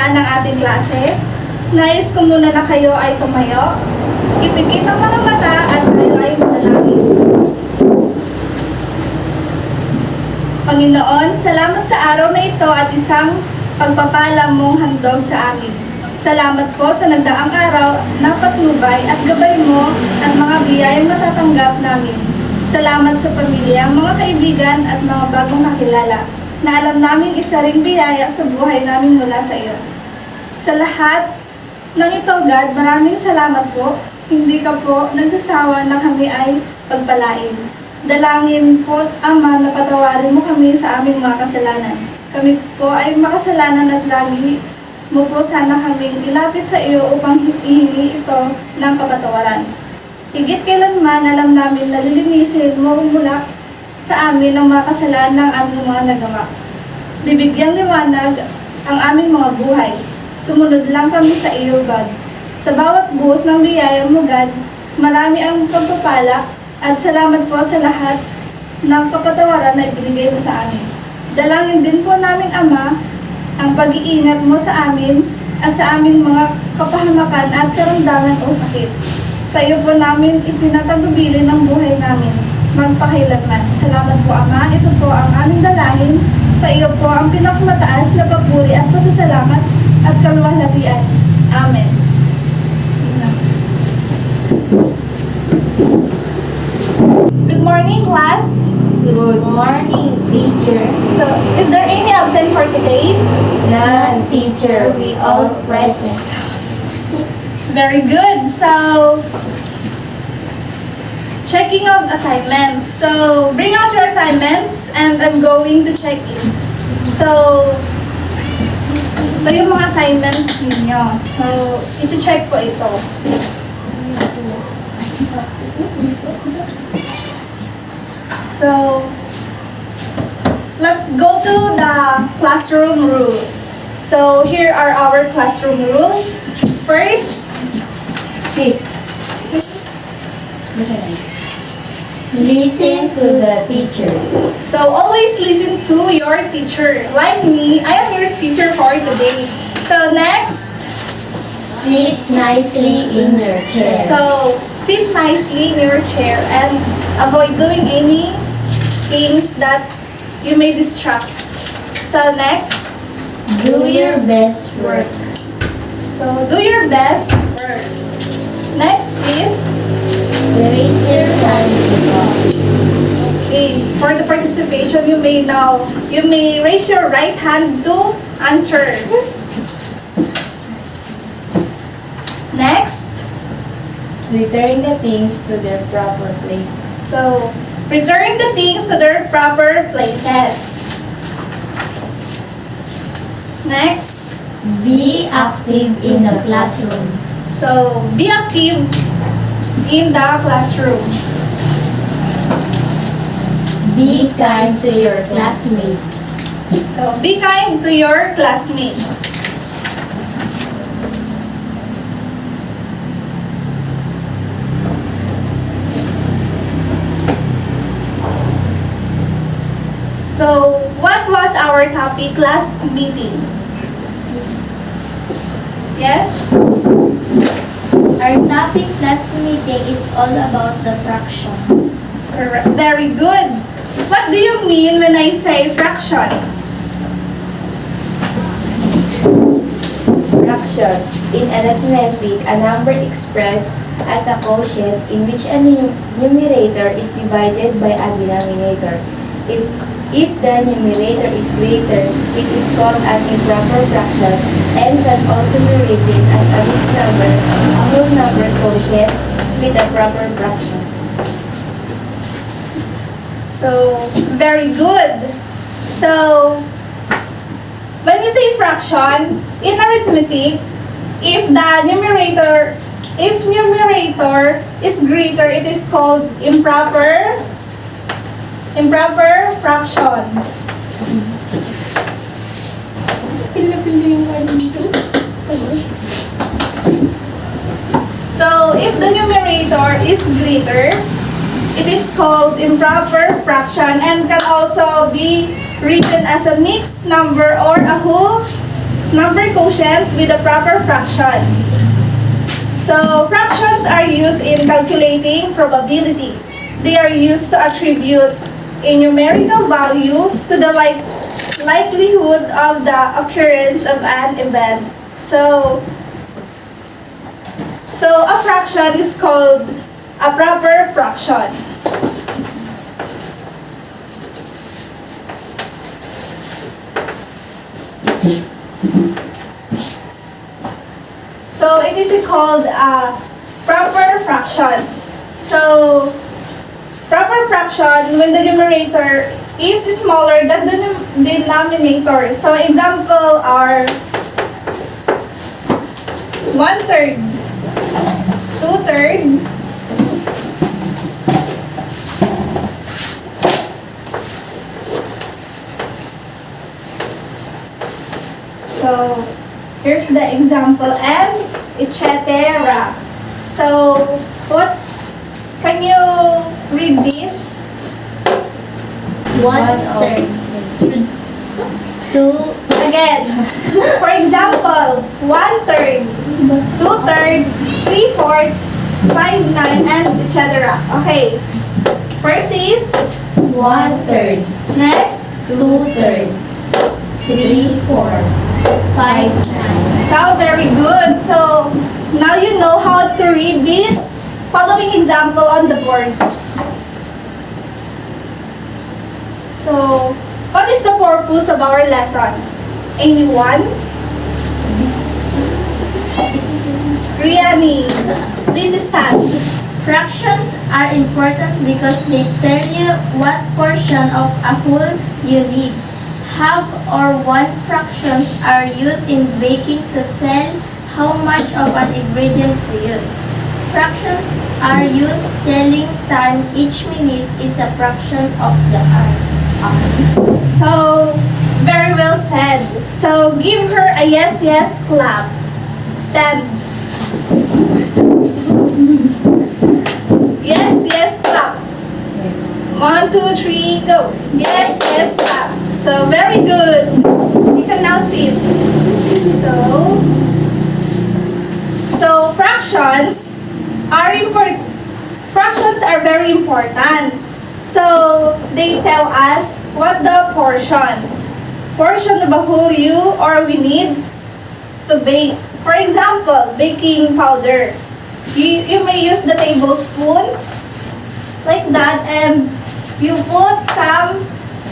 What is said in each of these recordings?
simula ng ating klase. Nais ko muna na kayo ay tumayo. Ipikit ang mga mata at kayo ay manalangin. Panginoon, salamat sa araw na ito at isang pagpapala mong handog sa amin. Salamat po sa nagdaang araw na patnubay at gabay mo at mga biyayang matatanggap namin. Salamat sa pamilya, mga kaibigan at mga bagong kakilala na alam namin isa ring biyaya sa buhay namin mula sa iyo. Sa lahat ng ito, God, maraming salamat po. Hindi ka po nagsasawa na kami ay pagpalain. Dalangin po, Ama, na patawarin mo kami sa aming mga kasalanan. Kami po ay makasalanan at lagi mo po sana kaming ilapit sa iyo upang ihingi ito ng kapatawaran. Higit kailanman, alam namin na lilinisin mo mula sa amin ang mga kasalanan ng aming mga nagawa. Bibigyang liwanag ang aming mga buhay. Sumunod lang kami sa iyo, God. Sa bawat buhos ng biyaya mo, God, marami ang pagpapala at salamat po sa lahat ng kapatawaran na ibinigay mo sa amin. Dalangin din po namin, Ama, ang pag-iingat mo sa amin at sa aming mga kapahamakan at karamdaman o sakit. Sa iyo po namin itinatagubilin ang buhay namin magpakailanman. Salamat po, Ama. Ito po ang aming dalangin. Sa iyo po ang pinakamataas na papuri at pasasalamat at kaluwalhatian. Amen. Good morning, class. Good morning, teacher. So, is there any absent for today? None, teacher. We all present. Very good. So, checking of assignments. So, bring out your assignments and I'm going to check in. So, ito yung mga assignments ninyo. So, iti-check ko ito. So, let's go to the classroom rules. So, here are our classroom rules. First, Listen to the teacher. so always listen to your teacher. Like me, I am your teacher for today. So next, Sit nicely in your chair. so sit nicely in your chair and avoid doing any things that you may distract. So next, Do your best work. so do your best work. Next is, Raise your hand to talk. okay, for the participation, you may raise your right hand to answer. Next, Return the things to their proper places. so return the things to their proper places. Next, Be active in the classroom. so be active in the classroom. Be kind to your classmates. So be kind to your classmates. So, what was our topic last meeting? Yes? Our topic last meeting is all about the fractions. Correct. Very good. What do you mean when I say fraction? Fraction. In arithmetic, a number expressed as a quotient in which a numerator is divided by a denominator. If the numerator is greater, it is called an improper fraction and can also be written as a mixed number, a whole number quotient with a proper fraction. So, very good. So, when we say fraction, in arithmetic, if numerator is greater, it is called improper fractions. So, if the numerator is greater, it is called improper fraction and can also be written as a mixed number or a whole number quotient with a proper fraction. So, fractions are used in calculating probability. They are used to attribute a numerical value to the likelihood of the occurrence of an event. So a fraction is called a proper fraction. So it is called proper fractions. So proper fraction when the numerator is smaller than the denominator. So example are 1/3, 2/3, so here's the example and etc. So what can you read this? 1/3. 2. Again, for example, 1/3, 2/3, 3/4, 5/9, and etc. Okay. First is 1/3. next. 2/3. 3/4. 5/9. So very good. So now you know how to read this following example on the board. So what is the purpose of our lesson? Anyone? Riani, please stand. Fractions are important because they tell you what portion of a whole you need. Half or one fractions are used in baking to tell how much of an ingredient to use. Fractions are used telling time. Each minute is a fraction of the hour. So, very well said. So, give her a yes, yes clap. Stand. Yes, yes clap. 1, 2, 3, go. Yes, yes clap. So, very good. You can now sit. So fractions are important. Fractions are very important. So, they tell us what the portion of a whole or we need to bake. For example, baking powder. You may use the tablespoon like that and you put some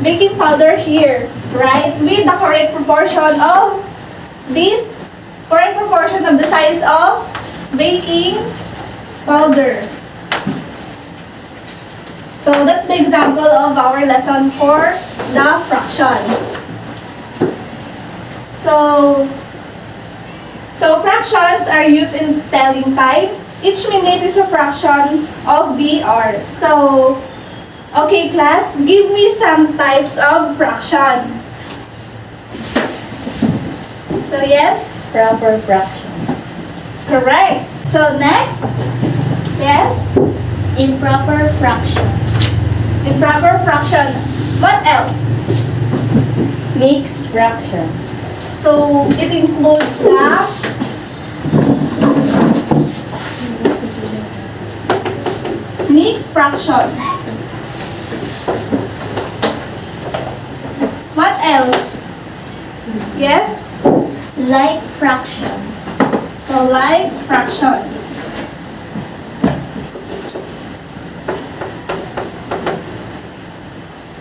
baking powder here, right? With the correct proportion of this, correct proportion of the size of baking powder. So that's the example of our lesson for the fraction. So fractions are used in telling time. Each minute is a fraction of the hour. So, okay class, give me some types of fraction. So yes? Proper fraction. Correct. So next? Yes? Improper fraction. Improper fraction. What else? Mixed fraction. So it includes the mixed fractions. What else? Yes? Like fractions. So like fractions.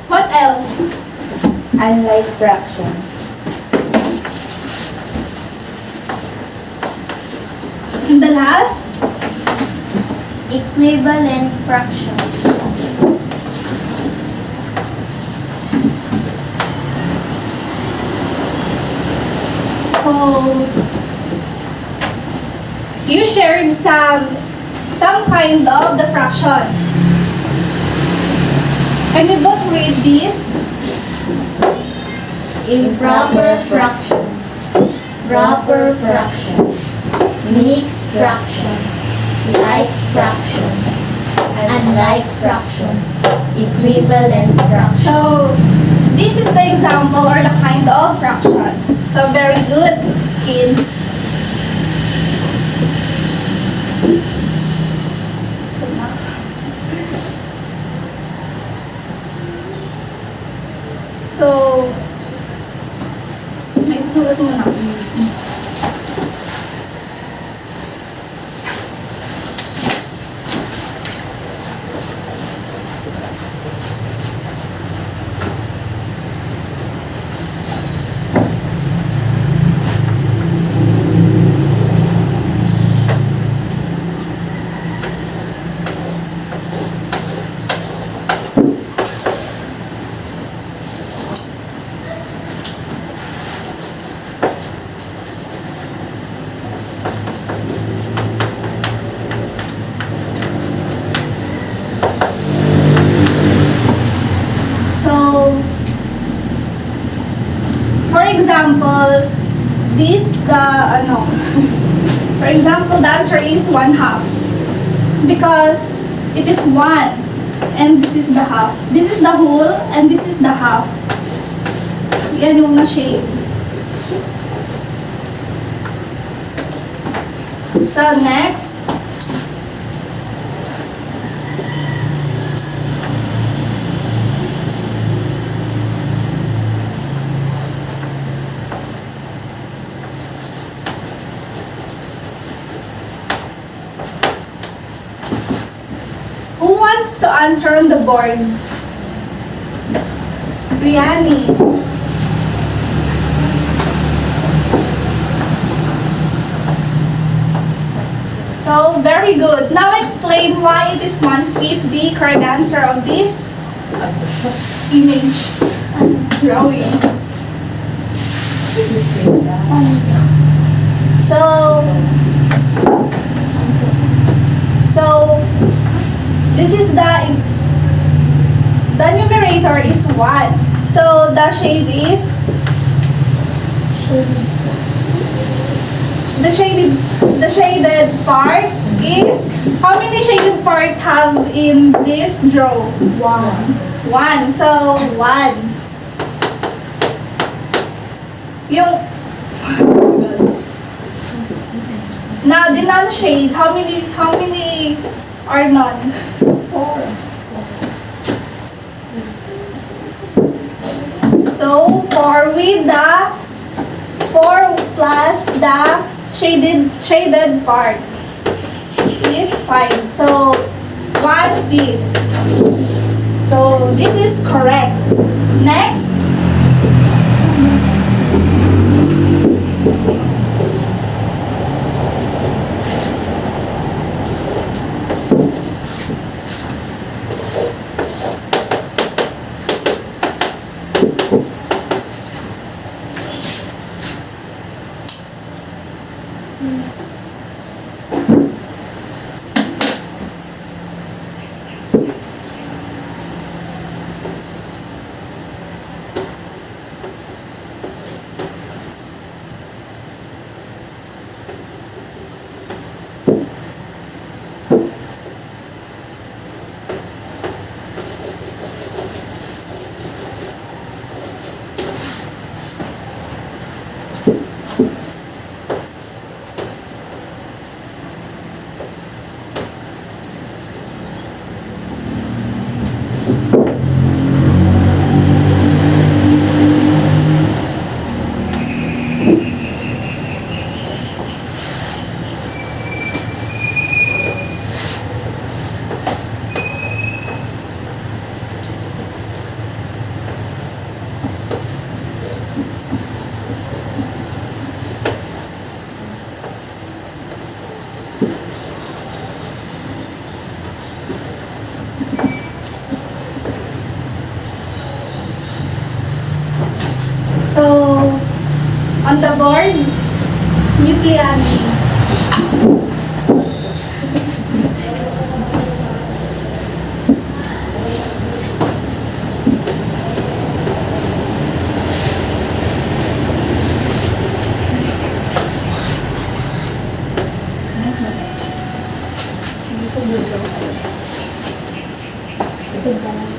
What else? Unlike fractions. And the last? Equivalent fractions. So you shared some kind of the fraction. Can you both read this? Improper fraction. Proper fraction. Mixed fraction. Like fraction. Unlike fraction. Equivalent fraction. So this is the example or the kind of fractions. So very good, kids. So, may susulat mo na. For example, the answer is 1/2 because it is 1 and this is the half. This is the whole and this is the half. Yan yung na-shade. So next, to answer on the board? Riani. So, very good. Now explain why it is 1/5 the correct answer of this image drawing. So this is the numerator is 1. So the shade is the shaded part is, how many shaded part have in this draw? 1. So 1. Yung now the non-shade, how many are none? 4. So 4 with the 4 plus the shaded part is 5. So 1/5. So this is correct. Next. So, on the board, Miss Liani.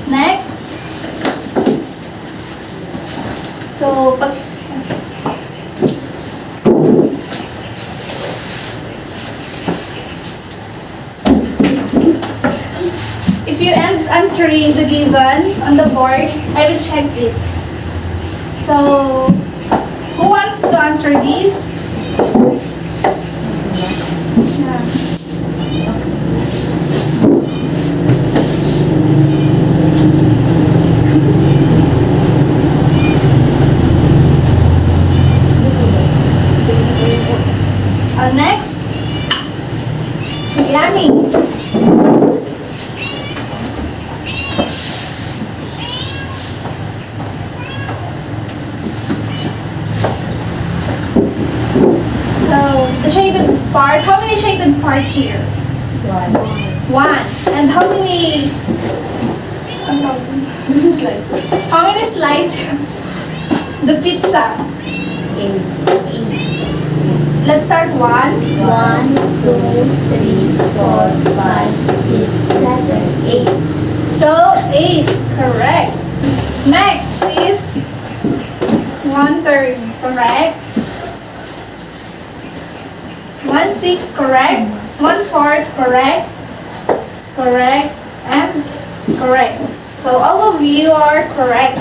Next. aren't answering the given on the board, I will check it. So, who wants to answer this? Yeah. Next, Yummy. So, the shaded part, how many shaded part here? One. And how many slices? How many slices? The pizza. Let's start one. 1, 2, 3, 4, 5, 6, 7, 8. So, 8. Correct. Next is 1/3. Correct. 1/6. Correct. 1/4. Correct. Correct. And correct. So, all of you are correct.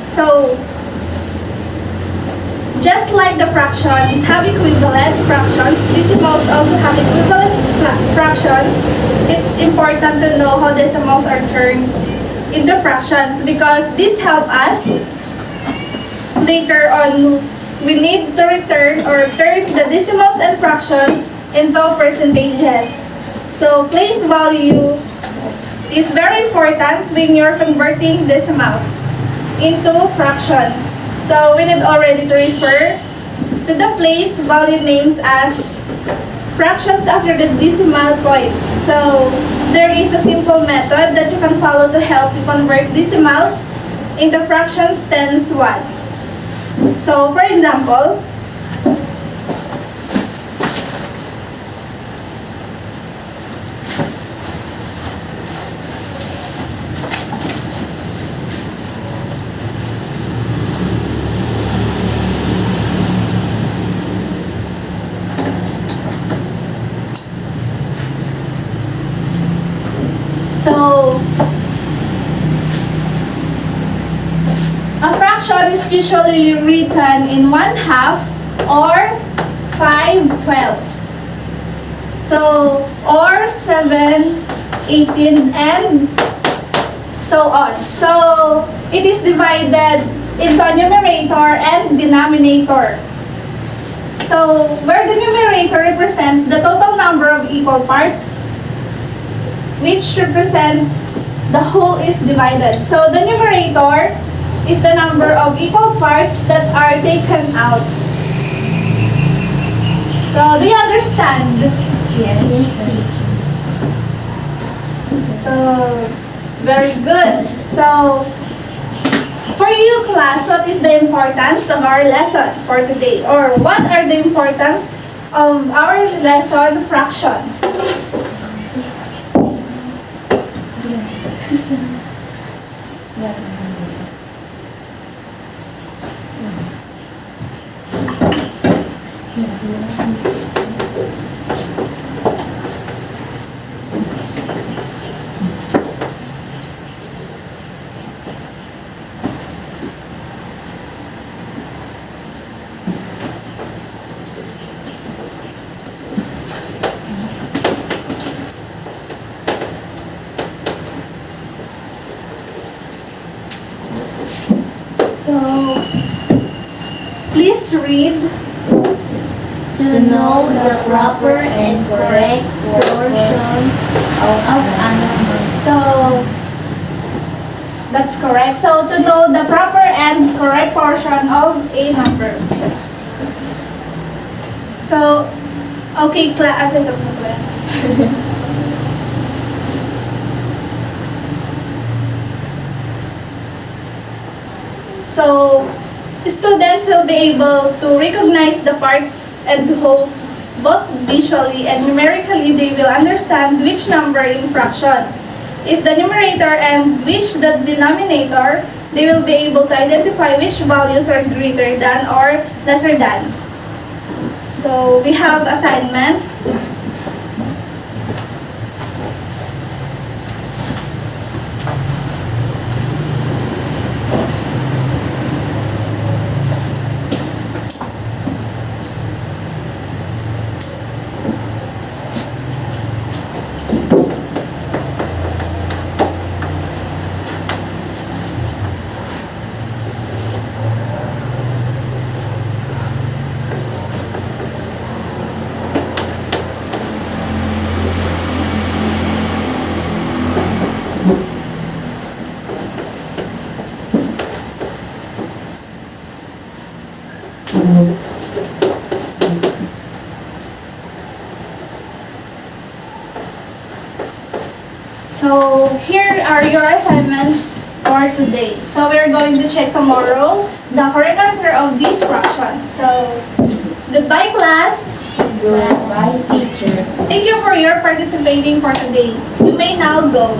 So, just like the fractions have equivalent fractions, decimals also have equivalent fractions. It's important to know how decimals are turned into fractions because this help us later on. We need to return or turn the decimals and fractions into percentages. So place value is very important when you're converting decimals into fractions. So we need already to refer to the place value names as fractions after the decimal point. So there is a simple method that you can follow to help you convert decimals into fractions tens ones. So for example, a fraction is usually written in 1/2 or 5/12. So, or 7/18 and so on. So, it is divided into a numerator and denominator. So, where the numerator represents the total number of equal parts, which represents the whole is divided. So, the numerator is the number of equal parts that are taken out. So, do you understand? Yes. So, very good. So, for you class, what is the importance of our lesson for today? Or what are the importance of our lesson fractions? So, please read. To know the proper and correct portion of a number. So, that's correct. So, to know the proper and correct portion of a number. So, okay, class. Ito sa class. So, students will be able to recognize the parts and wholes both visually and numerically. They will understand which number in fraction is the numerator and which the denominator. They will be able to identify which values are greater than or lesser than. So, we have assignment. So here are your assignments for today. So we're going to check tomorrow the correct answer of these fractions. So goodbye class. Goodbye, teacher. Thank you for your participating for today. You may now go.